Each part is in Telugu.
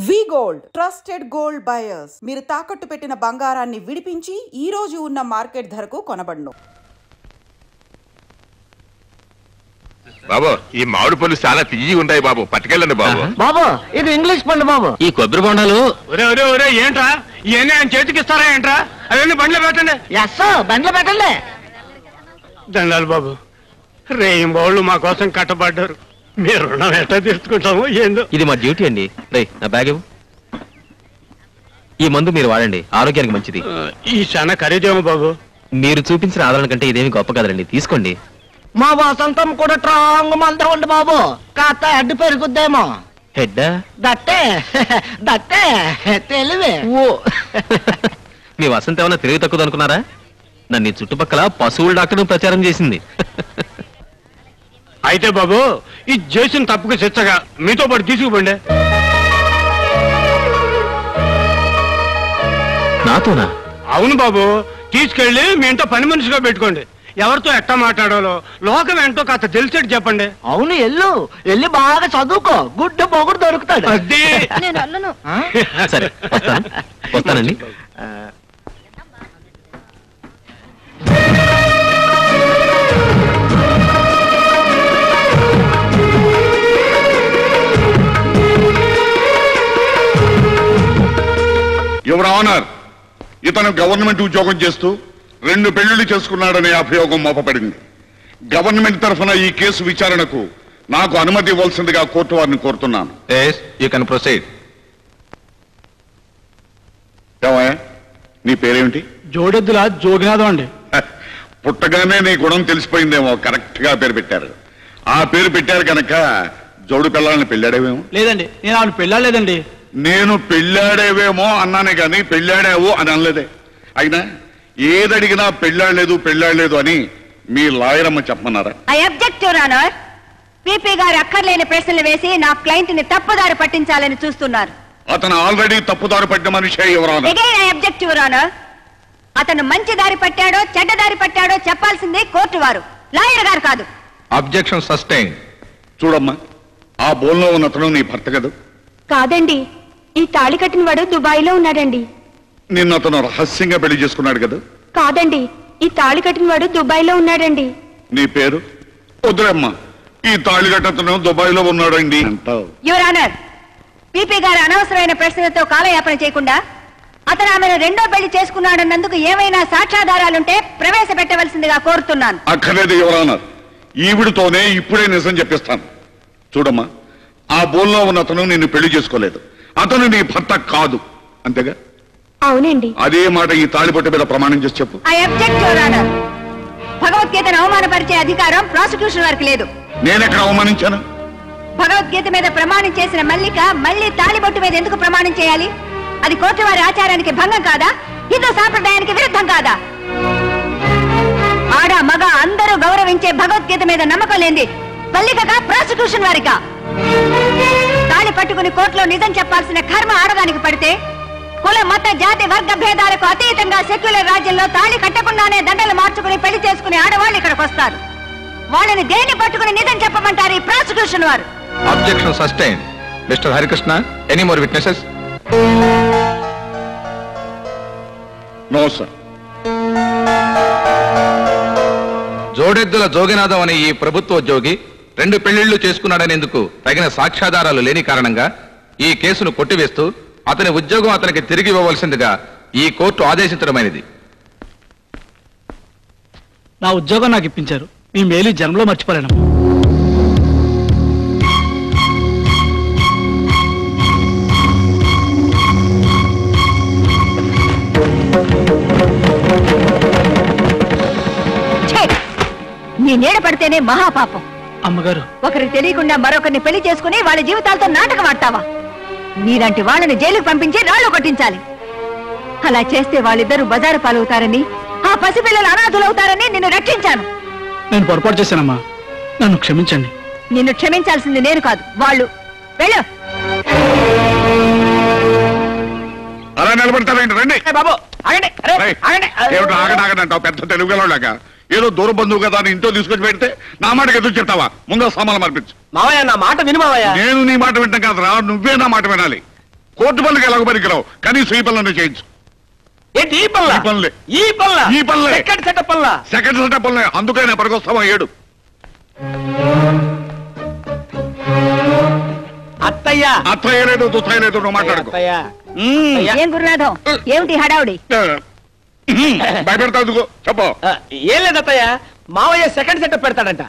వి గోల్డ్ ట్రస్టెడ్ గోల్డ్ బయర్స్ మీరు తాకట్టు పెట్టిన బంగారాన్ని విడిపించి ఈ రోజు ఉన్న మార్కెట్ ధరకు కొనబడును. బాబు ఈ మామిడి పళ్ళు చాలా తీయగా ఉంటాయి బాబు, పట్టుకెళ్ళండి బాబు. బాబు ఇది ఇంగ్లీష్ పండు బాబు. ఈ కొబ్బరి బొండాలు ఏంట్రా ఇవన్నీ ఆయన చేతికి ఇస్తారా ఏంట్రా? అవన్నీ బండ్లో పెట్టండి. ఎస్ బండ్లో పెట్టండి. దండాలు బాబు, రేయం బావుళ్ళు మా కోసం కట్టబడ్డారు. మీరు రుణం ఎట్లా తీర్చుకుంటాము ఏందో. ఇది మా డ్యూటీ అండి. రే నా బ్యాగ్ ఇవ్వు. ఈ మందు మీరు వాడండి, ఆరోగ్యానికి మంచిది. ఈ చాలా ఖరీదేమో బాబు. మీరు చూపించిన ఆదరణ కంటే ఇదేమి గొప్ప కదండి, తీసుకోండి. మా వసంతం కూడా స్ట్రాంగ్ మంద ఉండి బాబు, కాస్త అడ్డు పెరుగుద్దేమో. హెడ్ దట్టే దట్టే తెలివే. ఓ మీ వసంత ఏమన్నా తెలివి తక్కువ అనుకున్నారా? నన్ను చుట్టుపక్కల పశువుల డాక్టర్ ప్రచారం చేసింది. అయితే బాబు ఈ చేసిన తప్పుకు శిక్షగా మీతో పాటు తీసుకుపోండి. నాతోనా? అవును బాబు, తీసుకెళ్లి మీ ఇంట్లో పని మనిషిగా పెట్టుకోండి. ఎవరితో ఎట్టా మాట్లాడాలో లోకం ఏంటో కాస్త తెలిసేట్టు చెప్పండి. అవును ఎల్లు బాగా చదువుకో, గుడ్డ పొగుడు దొరుకుతాడు. అదే సరే వస్తానండి. యువర్ ఆనర్, ఇతను గవర్నమెంట్ ఉద్యోగం చేస్తూ 2 పెళ్లిళ్లు చేసుకున్నాడనే అభియోగం మోపబడింది. గవర్నమెంట్ తరఫున ఈ కేసు విచారణకు నాకు అనుమతి ఇవ్వాల్సిందిగా కోర్టు వారిని కోరుతున్నాను. నీ పేరేమిటి? జోడెద్దుల జోగినాథం అండి. పుట్టగానే నీ గుణం తెలిసిపోయిందేమో, కరెక్ట్ గా పేరు పెట్టారు. ఆ పేరు పెట్టారు కనుక జోడు పిల్లల్ని పెళ్ళాడేవేమో. లేదండి, నేను ఆవిడ పెళ్ళాలేదండి. నేను పెళ్ళాడేవేమో అన్నానే గాని పెళ్ళాడావు అని అనలేదే. అయినా ఏదడిగినా పెళ్ళాడలేదు అని మీ లాయర్ అమ్మ చెప్పమన్నారా? I object your honour. PP గారు అక్కర్లేని ప్రశ్నలు వేసి నా క్లయింట్ ని తప్పుదారి పట్టించాలని చూస్తున్నారు. అతను ఆల్రెడీ తప్పుదారి పట్టిన మనిషి. Again I object your honour. అతను మంచి దారి పట్టాడో చెడ్డ దారి పట్టాడో చెప్పాల్సిందే కోర్టు వారు, లాయర్ గారు కాదు. Objection sustain. చూడమ్మా, ఆ బోన్లో ఉన్న అతను నీ భర్త కదా? కాదండి, ఈ తాళి కట్టిన వాడు దుబాయ్ లో ఉన్నాడండి. నిన్న అతను రహస్యంగా పెళ్లి చేసుకున్నాడు కదా? కాదండి, ఈ తాళి కట్టిన వాడు దుబాయ్ లో ఉన్నాడండి. నీ పేరు? వద్దురమ్మా, ఈ తాళి కట్టతను దుబాయ్ లో ఉన్నాడండి అంటావు. యువర్ ఆనర్, పీపీ గారు అనవసరమైన ప్రశ్నలతో కాలయాపన చేయకుండా అతను ఆమెను 2వ పెళ్లి చేసుకున్నాడన్నందుకు ఏమైనా సాక్ష్యాధారాలుంటే ప్రవేశపెట్టవలసిందిగా కోరుతున్నాను. అక్కర్లేదు యువర్ ఆనర్, ఈవిడితోనే ఇప్పుడే నిజం చెప్పిస్తాను. చూడమ్మా, ఆ బోన్లో ఉన్న అతను నిన్ను పెళ్లి చేసుకోలేదు, అతను నీ భర్త కాదు, అంతేగా? అవునండి. అదే మాట ఈ తాళిబొట్టు మీద ప్రమాణం చేసి చెప్పు. I object your honour. భగవద్గీతను అవమానపరిచే అధికారం ప్రాసిక్యూషన్ వారికి లేదు. నేనెక్కడ అవమానించాను? భగవద్గీత మీద ప్రమాణం చేసిన మల్లిక మళ్ళీ తాళిబొట్టు మీద ఎందుకు ప్రమాణం చేయాలి? అది కోర్టు వారి ఆచారానికి భంగం కాదా? హిందూ సాంప్రదాయానికి విరుద్ధం కాదా? ఆడ మగ అందరూ గౌరవించే భగవద్గీత మీద నమ్మకం లేంది మల్లికగా ప్రాసిక్యూషన్ వారికా? తాళి పట్టుకుని కోర్టులో నిజం చెప్పాల్సిన కర్మ ఆడదానికి పడితే కుల మత జాతి వర్గ భేదాలకు అతీతంగా సెక్యులర్ రాజ్యంలో తాళి కట్టకుండానే దండలు మార్చుకుని పెళ్లి చేసుకునే ఆడవాళ్ళు ఇక్కడికి వస్తారు. వాళ్ళని దేన్ని పట్టుకుని నిజం చెప్పమంటారు ఈ ప్రాసిక్యూషన్ వారు? Objection sustain. Mister Harikrishna, any more witnesses? No sir. Jodeddula Joginatham అనే ఈ ప్రభుత్వ ఉద్యోగి 2 పెళ్లిళ్లు చేసుకున్నాడనేందుకు తగిన సాక్ష్యాధారాలు లేని కారణంగా ఈ కేసును కొట్టివేస్తూ అతని ఉద్యోగం అతనికి తిరిగి ఇవ్వవలసిందిగా ఈ కోర్టు ఆదేశించడమైనది. నా ఉద్యోగం నాకు ఇప్పించారు, మీ మేలు జన్మలో మర్చిపోలేను. నీ నీడ పడితేనే మహాపాపం. అమ్మగారు, ఒకరికి తెలియకుండా మరొకరిని పెళ్లి చేసుకుని వాళ్ళ జీవితాలతో నాటకం ఆడతావా? నీలాంటి వాళ్ళని జైలుకు పంపించి రాళ్లు కొట్టించాలి. అలా చేస్తే వాళ్ళిద్దరూ బజారు పాలవుతారని, ఆ పసిపిల్లలు అనాథులవుతారని నిన్ను రక్షించాను. నేను పొరపాటు చేశానమ్మా, నన్ను క్షమించండి. నిన్ను క్షమించాల్సింది నేను కాదు, వాళ్ళు. వెళ్ళు. అలా నిలబడతారండి, రండి బాబు. ఆగడాగడంటావు పెద్ద తెలుగులాగా. ఏదో దూర బంధువు కదా అని ఇంట్లో తీసుకొచ్చి పెడితే నా మాటకి ఎదురు చెప్తావా? ముందు సామాన్లు మార్పించు. మావయ్య, నా మాట విను మావయ్య. నేను నీ మాట వింటాం కాదురా, నువ్వే నా మాట వినాలి. కోర్టు పనులకు ఎలాగో పనికిరావు కనీసం ఈ పనులను చేయించు. ఏంటి ఈ పనుల ఈ పనులే. ఈ పనుల ఈ పనులే. సెకండ్ సెటప్ పనుల సెకండ్ సెటప్ పనులే. అందుకనే పనికొస్తావా 7 అత్తయ్య అత్తయ్య లేదు దుత్తయ్య లేదు నువ్వు మాట్లాడుకో. అత్తయ్య ఏం గురునాథం ఏమిటి హడావుడి? భయపెడతావు చెప్పు. ఏం లేదు అత్తయ్య, మావయ్య సెకండ్ సెటప్ పెడతాడంట.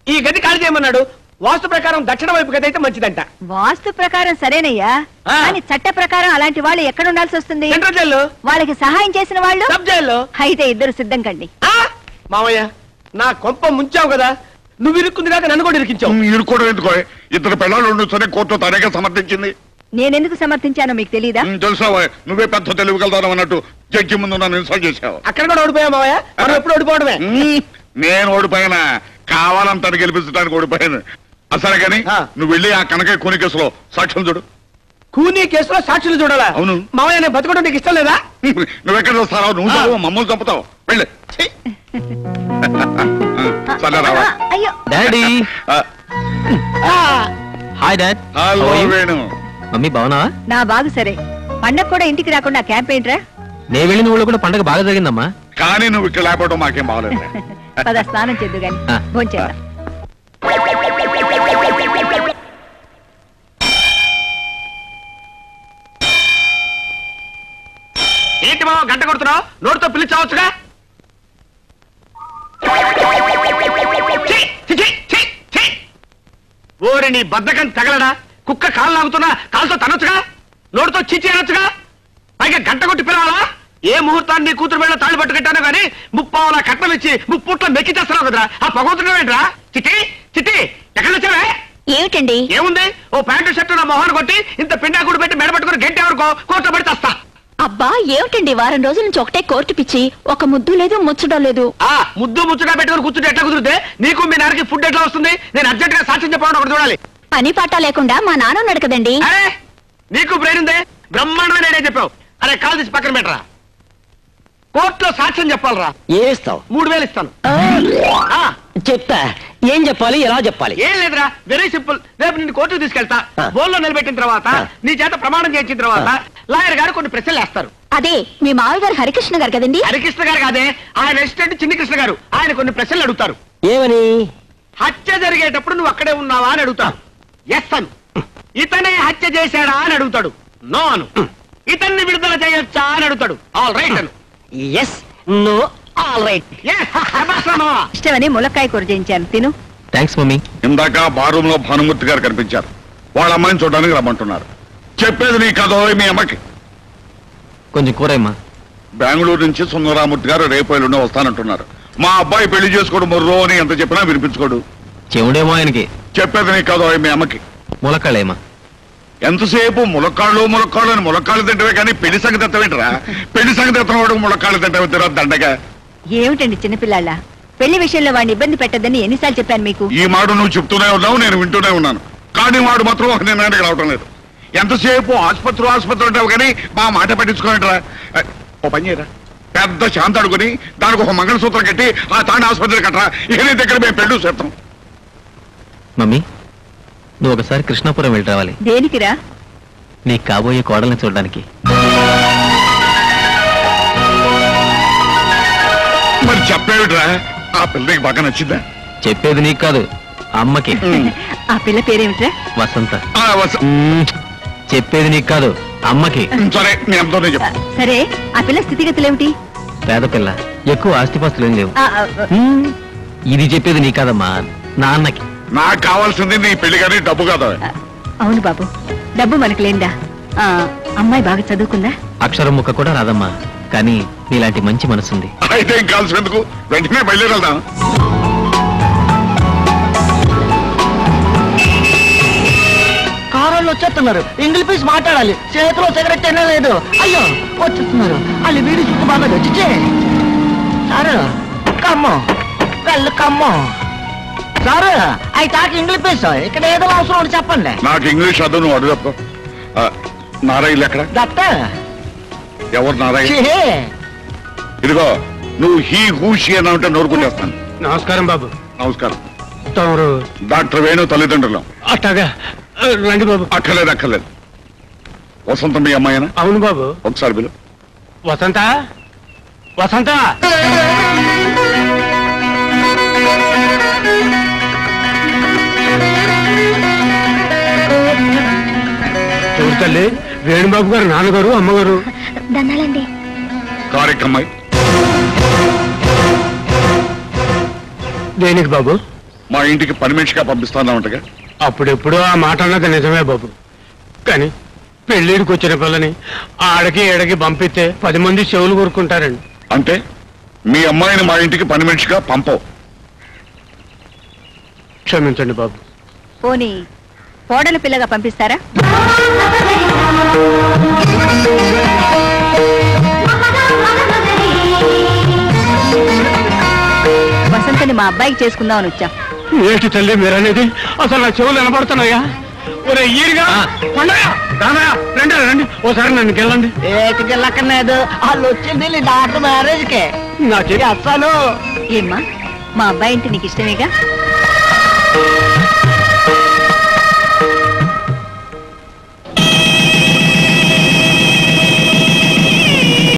ఈ గది ఖాళీ చేయమన్నాడు. వాస్తు ప్రకారం దక్షిణ వైపు గది అయితే మంచిదంట. వాస్తు ప్రకారం సరేనయ్యా, కానీ చట్ట ప్రకారం అలాంటి వాళ్ళు ఎక్కడ ఉండాల్సి వస్తుంది? సెంట్రల్ జైల్లో. వాళ్ళకి సహాయం చేసిన వాళ్ళు సబ్ జైల్లో. అయితే ఇద్దరు సిద్ధం కండి. మావయ్య నా కొంప ముంచావు కదా, నువ్వు ఇరుక్కుంది కాక నన్ను కూడా ఇరికించావు. ఇరుక్కోవడం ఎందుకో? ఇద్దరు పిల్లలు ఉండొచ్చని కోర్టు తనగా సమర్థించింది. నేనెందుకు సమర్థించానో మీకు తెలీదా? తెలుసావా? నువ్వే పెద్ద తెలివిగలుగుతావు అన్నట్టు జడ్జి ముందు నన్ను ఇన్సల్ట్ చేశావు. అక్కడ కూడా ఓడిపోయా మావయ్య, మనం ఎప్పుడు ఓడిపోవడమే. నేను ఓడిపోయినా కావాలని తను గెలిపించడానికి ఓడిపోయాను. అసలు కానీ నువ్వు వెళ్ళి ఆ కనకయ్య కూని కేసులో సాక్ష్యం చూడు. కూనీ కేసులో సాక్షులు చూడాలా? అవును. మావయ్య నేను బతకడం నీకు ఇష్టం లేదా? నువ్వెక్కడ చూస్తావు? నువ్వు చదువు, మమ్మల్ని చంపుతావు. వెళ్ళి సరే రావా. అయ్యో daddy. Hi dad. Hello Venu. Mummy బాగున్నావా? నా బాగు సరే. పండగ కూడా ఇంటికి రాకుండా క్యాంప్ ఏంట్రా? నే వెళ్ళిన ఊళ్ళో కూడా పండగ బాగా జరిగిందమ్మా. కానీ నువ్వు ఇక్కడ లేకపోవడం మాకేం బాగలేదు. పద స్నానం చేద్దు గాని భోంచేద్దాం. ఏంటి మావ గంట కొడుతున్నావు? నోటితో పిలిచావచ్చుగా. ఓరి నీ బద్దకం తగలడా? కుక్క కాలు లాగుతున్నా కాలుతో తనొచ్చుగా, నోటితో చిచ్చి అనొచ్చుగా, పైగా గంట కొట్టి పిలవాలా? ఏ ముహూర్తాన్ని నీ కూతురు మీద తాళి పట్టు కట్టానో గానీ ముప్పావుల కట్నం ఇచ్చి ముప్పుట్లో మెక్కి చేస్తున్నావు కదరా. ఆ భగవంతుడేంట్రా? చిట్టి చిట్టి ఎక్కడ వచ్చావే? ఏమిటండి? ఏముంది, ఓ ప్యాంటు షర్టు నా మొహాన్ని కొట్టి ఇంత పిండాకుడు పెట్టి మెడబట్టుకుని గంట ఎవరికో కోర్టు పడి తెస్తా. అబ్బా ఏమిటండి, వారం రోజుల నుంచి ఒకటే కోర్టు పిచ్చి, ఒక ముద్దు లేదు ముచ్చడం లేదు. ఆ ముద్దు ముచ్చట పెట్టుకుని కూర్చుంటే ఎట్లా కుదిరితే నీకు మీ నాన్నకి ఫుడ్ ఎట్లా వస్తుంది? నేను అర్జెంట్ గా సాక్ష్యం చెప్పాలని ఒకటి చూడాలి. పని పాట లేకుండా మా నాన్న ఉన్నాడు కదండి. అరే నీకు బ్రెయిన్ ఉందే, బ్రహ్మాండమైన ఐడియా చెప్పావు. అరే కాల్ తీసి పక్కన పెట్టరా. కోర్టులో సాక్ష్యం చెప్పాలరా. ఏమిస్తావు? 3000 ఇస్తాను. చెప్తా. ఏం చెప్పాలి, ఎలా చెప్పాలి? ఏం లేదురా, వెరీ సింపుల్. రేపు నిన్ను కోర్టుకు తీసుకెళ్తా. బోల్లో నిలబెట్టిన తర్వాత నీ చేత ప్రమాణం చేయించిన తర్వాత లాయర్ గారు కొన్ని ప్రశ్నలు వేస్తారు. అదే మీ మామయ్య గారు హరికృష్ణ గారు కదండి. హరికృష్ణ గారు కాదే, ఆయన అసిస్టెంట్ చిన్ని కృష్ణ గారు. ఆయన కొన్ని ప్రశ్నలు అడుగుతారు. ఏమని? హత్య జరిగేటప్పుడు నువ్వు అక్కడే ఉన్నావా అని అడుగుతాడు. ఎస్ అను. ఇతనే హత్య చేశాడా అని అడుగుతాడు. నో అను. ఇతన్ని విడుదల చేయొచ్చా అని అడుగుతాడు. ఆల్ రైట్ అను. Yes no all right. ఇష్టమని ములక్కాయ కూర చేయించాను, తిను. Thanks mummy. ఇందాక బారూమ్ లో భానుమూర్తి గారు కనిపించారు. వాళ్ళ అమ్మాయిని చూడడానికి రమ్మంటున్నారు. చెప్పేది నీ కథ మీ అమ్మకి. కొంచెం కూరమ్మా. బెంగళూరు నుంచి సుందరామూర్తి గారు రేపు ఎల్లుండి వస్తానంటున్నారు. మా అబ్బాయి పెళ్లి చేసుకోవడం మొర్రో అని ఎంత చెప్పినా వినిపించుకోడు. చెవుడేమో ఆయనకి. చెప్పేది నీ కథ మీ అమ్మకి. ములక్కాళ్ళేమా. ఎంతసేపు ములక్కాళ్ళు ములక్కాళ్ళు అని ములక్కాళ్ళు తింటవే కానీ పెళ్లి సంగతి ఎత్తవేంటరా? పెళ్లి సంగతి ఎత్తనవాడు ములక్కాళ్ళు తింటవే తిరా దండగా. ఏమిటండి చిన్నపిల్లాళ్ళ, పెళ్లి విషయంలో వాడిని ఇబ్బంది పెట్టద్దని ఎన్నిసార్లు చెప్పాను మీకు? ఈ మాట నువ్వు చెప్తూనే ఉన్నావు, నేను వింటూనే ఉన్నాను. కానీ వాడు మాత్రం ఒక నిర్ణయానికి రావటం లేదు. ఎంతసేపు ఆసుపత్రి అంటావు కానీ మా మాట పట్టించుకోనట్రా. ఓ పని చేయరా, పెద్ద శాంత అడుగుని దానికి ఒక మంగళసూత్రం కట్టి ఆ తాండ ఆసుపత్రి కట్టరా. ఇక నీ దగ్గర మేము పెళ్ళు చేస్తాం. మమ్మీ నువ్వు ఒకసారి కృష్ణాపురం వెళ్ళి రావాలి. దేనికిరా? నీకు కాబోయే కోడల్ని చూడడానికి. మరి చెప్పేవిట్రా, ఆ పిల్లకి బాగా నచ్చిందా? చెప్పేది నీకు కాదు, అమ్మకి. ఆ పిల్ల పేరేమిట్రా? వసంత. చెప్పేది నీకు కాదు, అమ్మకి. సరే నేను ఎంతోనే చెప్పు. సరే ఆ పిల్ల స్థితిగతులేమిటి? పేద పిల్ల, ఎక్కువ ఆస్తిపాస్తులు ఏం లేవు. ఆ, ఇది చెప్పేది నీ కాదమ్మా, నాన్నకి. నాకు కావాల్సింది నీ పెళ్లి కానీ డబ్బు కాదా? అవును బాబు, డబ్బు మనకు లేందా? అమ్మాయి బాగా చదువుకుందా? అక్షరం ముక్క కూడా రాదమ్మా, కానీ నీలాంటి మంచి మనసుంది. అయితే ఏం కావాల్సినందుకు వెంటనే బయలుదేరదా? కారోళ్ళు వచ్చేస్తున్నారు. ఇంగ్లీష్ మాట్లాడాలి. చేతిలో సిగరెట్ అయినా లేదు. అయ్యో వచ్చేస్తున్నారు. వాళ్ళు వీడి చుట్టూ బాగా వచ్చి సారు కమ్మో వెళ్ళు కమ్మో సారు అవి తాకి ఇంగ్లీష్ ఇక్కడ ఏదో అవసరం ఉంటే చెప్పండి. నాకు ఇంగ్లీష్ అర్థం, నువ్వు అడుగు చెప్పు. నారాయణ ఎక్కడ? దత్త. ఎవరు నారాయణ? ఇదిగో నువ్వు హీ హూషి అని అంటే నోరుకుంటేస్తాను. నమస్కారం బాబు. నమస్కారం. తమరు డాక్టర్ వేణు తల్లిదండ్రులు. అట్టగా రండి బాబు. అక్కర్లేదు అక్కర్లేదు. వసంత మీ అమ్మాయినా? అవును బాబు. ఒకసారి బిలు. వసంత వసంత చూడు తల్లి, వేణుబాబు గారు నాన్నగారు అమ్మగారు. దండాలండి. కారెక్కమ్మాయి. దేనికి బాబు? మా ఇంటికి పని మనిషిగా పంపిస్తానంటగా. అప్పుడెప్పుడు ఆ మాట అన్నది నిజమే బాబు, కానీ పెళ్ళిడికి వచ్చిన పిల్లని ఆడకి ఏడకి పంపిస్తే 10 మంది చెవులు కొరుకుంటారండి. అంటే మీ అమ్మాయిని మా ఇంటికి పని మనిషిగా పంపవు? క్షమించండి బాబు. పోనీ కోడల పిల్లగా పంపిస్తారా? వసంతని మా అబ్బాయికి చేసుకుందామని వచ్చాం. ఏంటి తల్లి మీరనేది? అసలు నా చెవులు వినపడుతున్నాయా? ఒరే ఈరిగా రండి రండి, ఓసారి నన్ను గెల్లండి. ఏటికెళ్ళక్కర్లేదు, వాళ్ళు వచ్చింది డాక్టర్ మ్యారేజ్ కే. నాకేమి అసలు ఏమ్మా, మా అబ్బాయి అంటే నీకు ఇష్టమేగా?